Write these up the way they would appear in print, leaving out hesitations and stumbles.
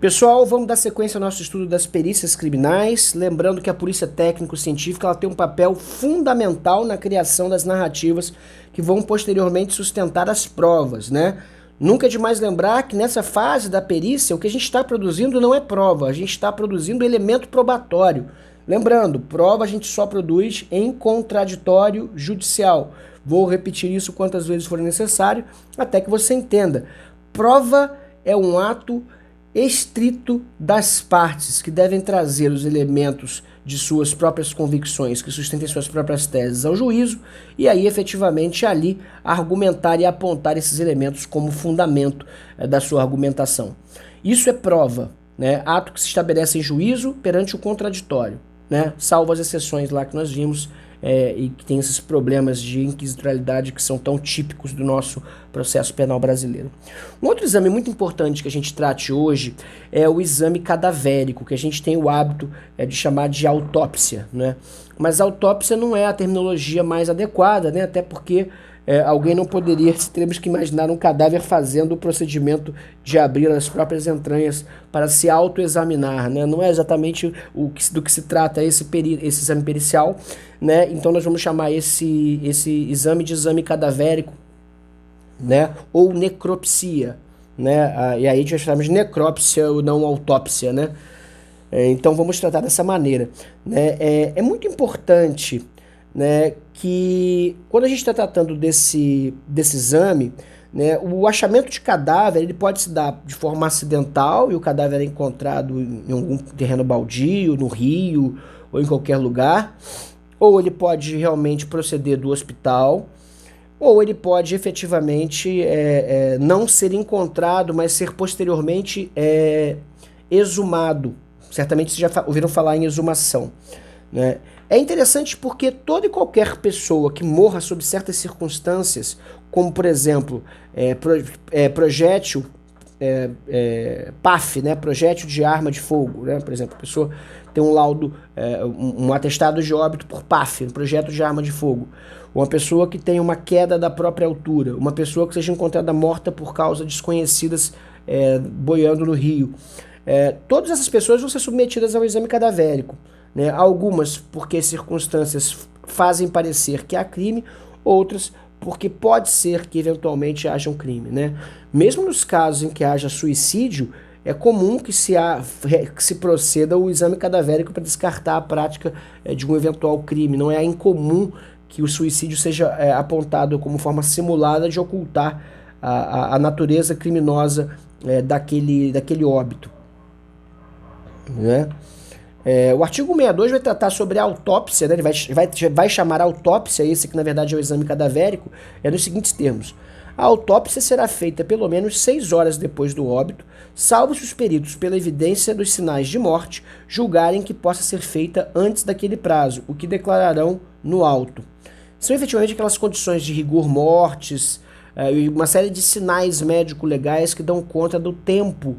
Pessoal, vamos dar sequência ao nosso estudo das perícias criminais, lembrando que a polícia técnico-científica ela tem um papel fundamental na criação das narrativas que vão posteriormente sustentar as provas, né? Nunca é demais lembrar que nessa fase da perícia o que a gente está produzindo não é prova, a gente está produzindo elemento probatório. Lembrando, prova a gente só produz em contraditório judicial. Vou repetir isso quantas vezes for necessário até que você entenda. Prova é um ato estrito das partes, que devem trazer os elementos de suas próprias convicções, que sustentem suas próprias teses ao juízo, e aí efetivamente ali argumentar e apontar esses elementos como fundamento da sua argumentação. Isso é prova, né? Ato que se estabelece em juízo perante o contraditório, né? Salvo as exceções lá que nós vimos, e que tem esses problemas de inquisitorialidade que são tão típicos do nosso processo penal brasileiro. Um outro exame muito importante que a gente trate hoje é o exame cadavérico, que a gente tem o hábito de chamar de autópsia, né? Mas autópsia não é a terminologia mais adequada, né? Até porque alguém não poderia, teremos que imaginar um cadáver fazendo o procedimento de abrir as próprias entranhas para se autoexaminar, né? Não é exatamente do que se trata esse exame pericial, né? Então nós vamos chamar esse exame de exame cadavérico, né? Ou necropsia, né? E aí a gente vai chamar de necrópsia ou não autópsia, né? Então vamos tratar dessa maneira, né? É muito importante, né, que quando a gente está tratando desse exame, né, o achamento de cadáver ele pode se dar de forma acidental e o cadáver é encontrado em algum terreno baldio, no rio ou em qualquer lugar, ou ele pode realmente proceder do hospital, ou ele pode efetivamente não ser encontrado, mas ser posteriormente exumado. Certamente vocês já ouviram falar em exumação, né? É interessante porque toda e qualquer pessoa que morra sob certas circunstâncias, como por exemplo, projétil, PAF, né, projétil de arma de fogo, né, por exemplo, a pessoa tem um laudo, um atestado de óbito por PAF, um projeto de arma de fogo, uma pessoa que tem uma queda da própria altura, uma pessoa que seja encontrada morta por causas desconhecidas boiando no rio, todas essas pessoas vão ser submetidas ao exame cadavérico, né? Algumas porque circunstâncias fazem parecer que há crime, outras porque pode ser que eventualmente haja um crime, né? Mesmo nos casos em que haja suicídio, é comum que se proceda o exame cadavérico para descartar a prática de um eventual crime. Não é incomum que o suicídio seja apontado como forma simulada de ocultar a natureza criminosa daquele óbito, né? O artigo 62 vai tratar sobre a autópsia, né? Ele vai chamar a autópsia, esse que na verdade é o exame cadavérico, nos seguintes termos. A autópsia será feita pelo menos 6 horas depois do óbito, salvo se os peritos, pela evidência dos sinais de morte, julgarem que possa ser feita antes daquele prazo, o que declararão no auto. São efetivamente aquelas condições de rigor mortis e uma série de sinais médico-legais que dão conta do tempo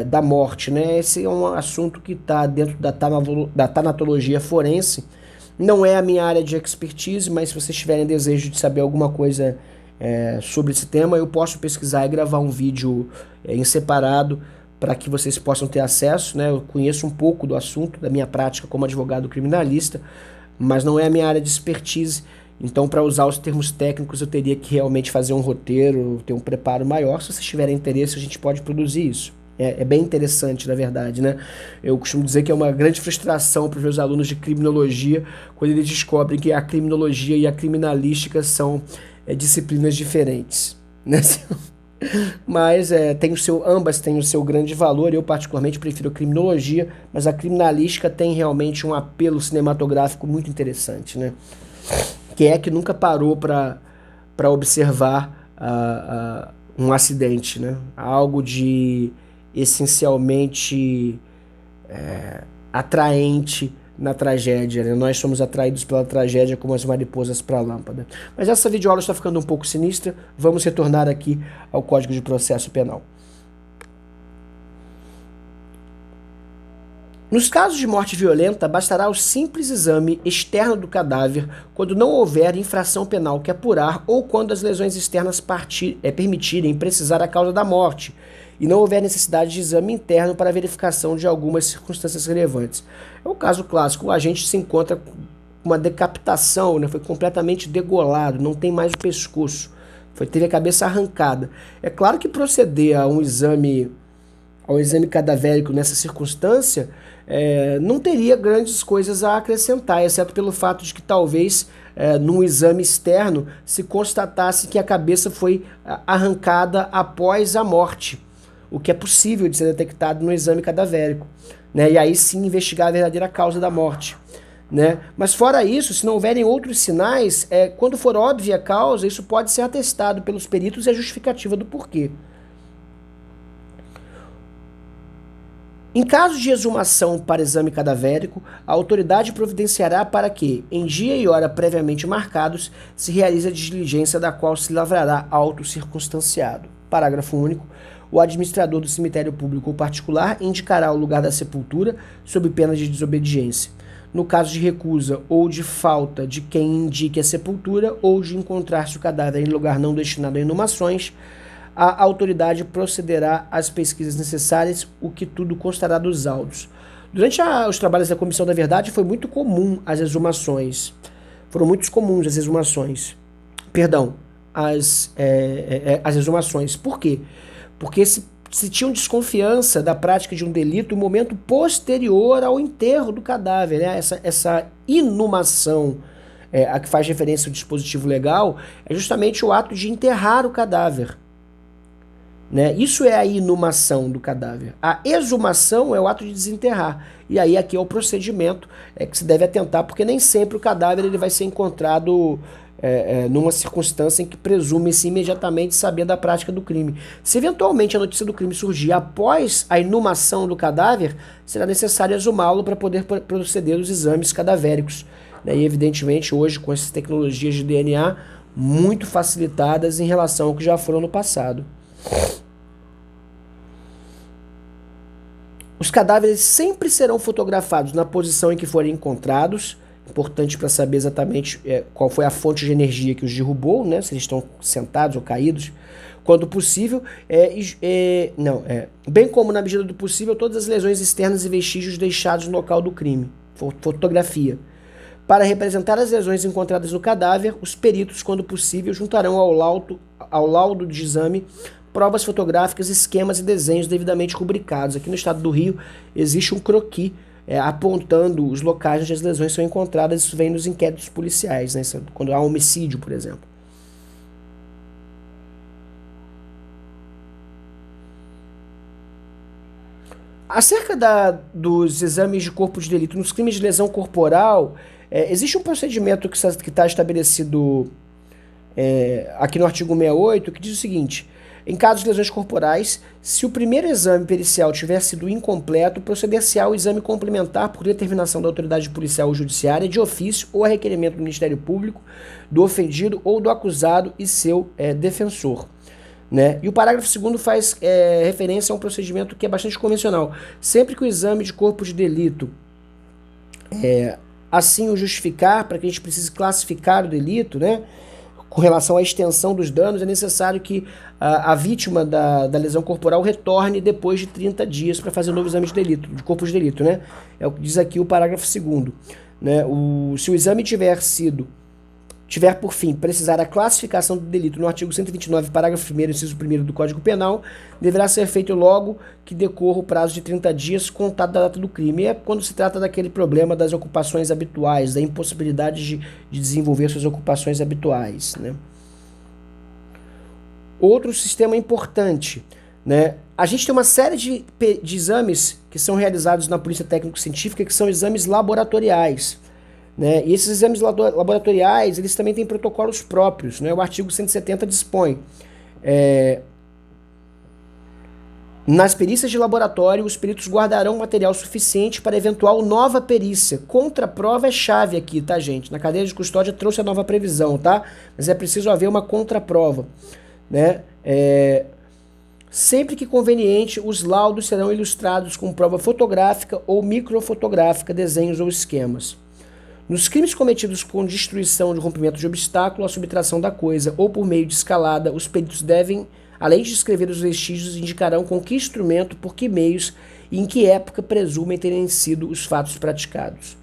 da morte, né? Esse é um assunto que está dentro da tanatologia forense. Não é a minha área de expertise, mas se vocês tiverem desejo de saber alguma coisa sobre esse tema, eu posso pesquisar e gravar um vídeo em separado para que vocês possam ter acesso, né? Eu conheço um pouco do assunto, da minha prática como advogado criminalista, mas não é a minha área de expertise. Então, para usar os termos técnicos, eu teria que realmente fazer um roteiro, ter um preparo maior. Se vocês tiverem interesse, a gente pode produzir isso. É bem interessante, na verdade, né? Eu costumo dizer que é uma grande frustração para os meus alunos de criminologia quando eles descobrem que a criminologia e a criminalística são disciplinas diferentes, né? Mas ambas têm o seu grande valor. Eu particularmente prefiro a criminologia, mas a criminalística tem realmente um apelo cinematográfico muito interessante, né? Quem é que nunca parou para observar um acidente, né? Algo de essencialmente atraente na tragédia, né? Nós somos atraídos pela tragédia como as mariposas para a lâmpada. Mas essa videoaula está ficando um pouco sinistra, vamos retornar aqui ao Código de Processo Penal. Nos casos de morte violenta, bastará o simples exame externo do cadáver quando não houver infração penal que apurar ou quando as lesões externas permitirem precisar a causa da morte, e não houver necessidade de exame interno para verificação de algumas circunstâncias relevantes. É o caso clássico, o agente se encontra com uma decapitação, né? Foi completamente degolado, não tem mais o pescoço, teve a cabeça arrancada. É claro que proceder ao exame cadavérico nessa circunstância não teria grandes coisas a acrescentar, exceto pelo fato de que talvez num exame externo se constatasse que a cabeça foi arrancada após a morte, o que é possível de ser detectado no exame cadavérico, né? E aí sim investigar a verdadeira causa da morte, né? Mas fora isso, se não houverem outros sinais, quando for óbvia a causa, isso pode ser atestado pelos peritos e a justificativa do porquê. Em caso de exumação para exame cadavérico, a autoridade providenciará para que, em dia e hora previamente marcados, se realize a diligência da qual se lavrará auto circunstanciado. Parágrafo único. O administrador do cemitério público ou particular indicará o lugar da sepultura sob pena de desobediência. No caso de recusa ou de falta de quem indique a sepultura ou de encontrar-se o cadáver em lugar não destinado a inumações, a autoridade procederá às pesquisas necessárias, o que tudo constará dos autos. Durante os trabalhos da Comissão da Verdade foi muito comum as exumações. Foram muito comuns as exumações. Perdão, as exumações. Por quê? Porque se tinham desconfiança da prática de um delito no momento posterior ao enterro do cadáver, né? Essa inumação a que faz referência o dispositivo legal é justamente o ato de enterrar o cadáver. Né? Isso é a inumação do cadáver. A exumação é o ato de desenterrar. E aí aqui é o procedimento que se deve atentar, porque nem sempre o cadáver ele vai ser encontrado numa circunstância em que presume-se imediatamente saber da prática do crime. Se eventualmente a notícia do crime surgir após a inumação do cadáver, será necessário exumá-lo para poder proceder aos exames cadavéricos. Né? E evidentemente hoje com essas tecnologias de DNA muito facilitadas em relação ao que já foram no passado. Os cadáveres sempre serão fotografados na posição em que forem encontrados, importante para saber exatamente qual foi a fonte de energia que os derrubou, né? Se eles estão sentados ou caídos, quando possível, bem como na medida do possível todas as lesões externas e vestígios deixados no local do crime, fotografia. Para representar as lesões encontradas no cadáver, os peritos, quando possível, juntarão ao laudo de exame provas fotográficas, esquemas e desenhos devidamente rubricados. Aqui no estado do Rio existe um croquis apontando os locais onde as lesões são encontradas. Isso vem nos inquéritos policiais, né? Quando há homicídio, por exemplo. Acerca dos exames de corpo de delito nos crimes de lesão corporal, existe um procedimento que está estabelecido aqui no artigo 68, que diz o seguinte: em casos de lesões corporais, se o primeiro exame pericial tiver sido incompleto, proceder-se ao exame complementar por determinação da autoridade policial ou judiciária, de ofício ou a requerimento do Ministério Público, do ofendido ou do acusado e seu defensor. Né? E o parágrafo 2º faz referência a um procedimento que é bastante convencional. Sempre que o exame de corpo de delito assim o justificar, para que a gente precise classificar o delito, né? Com relação à extensão dos danos, é necessário que a vítima da lesão corporal retorne depois de 30 dias para fazer um novo exame de corpo de delito, né? É o que diz aqui o parágrafo 2º. Né? Se o exame tiver por fim precisar a classificação do delito no artigo 129, parágrafo 1º, inciso 1º do Código Penal, deverá ser feito logo que decorra o prazo de 30 dias contado da data do crime. É quando se trata daquele problema das ocupações habituais, da impossibilidade de desenvolver suas ocupações habituais. Né? Outro sistema importante, né? A gente tem uma série de exames que são realizados na Polícia Técnico-Científica, que são exames laboratoriais. Né? E esses exames laboratoriais, eles também têm protocolos próprios. Né? O artigo 170 dispõe: nas perícias de laboratório, os peritos guardarão material suficiente para eventual nova perícia. Contraprova é chave aqui, tá, gente? Na cadeia de custódia trouxe a nova previsão, tá? Mas é preciso haver uma contraprova. Né? Sempre que conveniente, os laudos serão ilustrados com prova fotográfica ou microfotográfica, desenhos ou esquemas. Nos crimes cometidos com destruição de rompimento de obstáculo, a subtração da coisa ou por meio de escalada, os peritos devem Além de descrever os vestígios, indicarão com que instrumento, por que meios e em que época presumem terem sido os fatos praticados.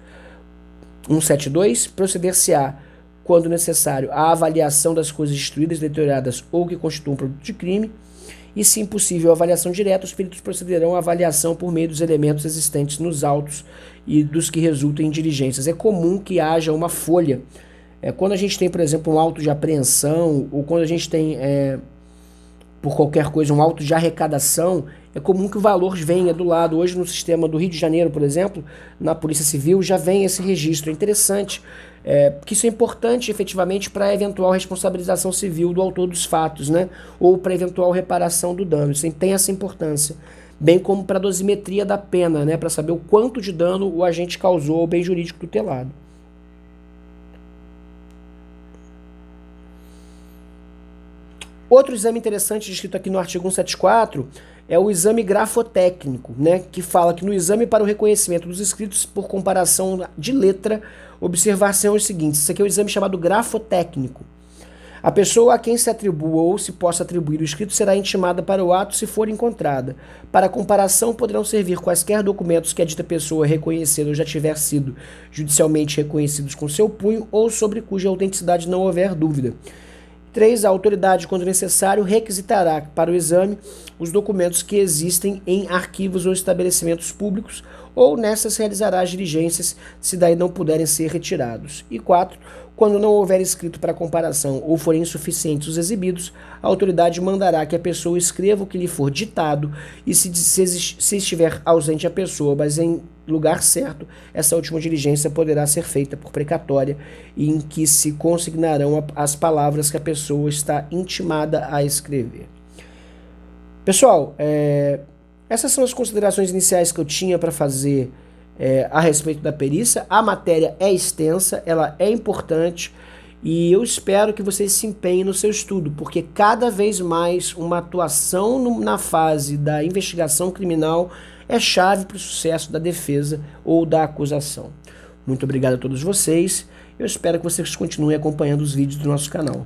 172. Proceder-se-á, quando necessário, a avaliação das coisas destruídas, deterioradas ou que constituam produto de crime. E, se impossível a avaliação direta, os peritos procederão à avaliação por meio dos elementos existentes nos autos e dos que resultam em diligências. É comum que haja uma folha. Quando a gente tem, por exemplo, um auto de apreensão, ou quando a gente tem, por qualquer coisa, um auto de arrecadação, é comum que o valor venha do lado. Hoje, no sistema do Rio de Janeiro, por exemplo, na Polícia Civil, já vem esse registro. É interessante, porque isso é importante, efetivamente, para a eventual responsabilização civil do autor dos fatos, né? Ou para a eventual reparação do dano. Isso tem essa importância. Bem como para a dosimetria da pena, né? Para saber o quanto de dano o agente causou ao bem jurídico tutelado. Outro exame interessante descrito aqui no artigo 174 é o exame grafotécnico, né, que fala que no exame para o reconhecimento dos escritos por comparação de letra, observar-se os seguintes. Isso aqui é o exame chamado grafotécnico. A pessoa a quem se atribua ou se possa atribuir o escrito será intimada para o ato se for encontrada. Para comparação poderão servir quaisquer documentos que a dita pessoa reconhecida ou já tiver sido judicialmente reconhecidos com seu punho ou sobre cuja autenticidade não houver dúvida. 3. A autoridade, quando necessário, requisitará para o exame os documentos que existem em arquivos ou estabelecimentos públicos ou nessas realizará as diligências se daí não puderem ser retirados. E 4. Quando não houver escrito para comparação ou forem insuficientes os exibidos, a autoridade mandará que a pessoa escreva o que lhe for ditado e se estiver ausente a pessoa, mas em lugar certo, essa última diligência poderá ser feita por precatória e em que se consignarão as palavras que a pessoa está intimada a escrever. Pessoal, essas são as considerações iniciais que eu tinha para fazer a respeito da perícia. A matéria é extensa, ela é importante e eu espero que vocês se empenhem no seu estudo, porque cada vez mais uma atuação na fase da investigação criminal é chave para o sucesso da defesa ou da acusação. Muito obrigado a todos vocês. Eu espero que vocês continuem acompanhando os vídeos do nosso canal.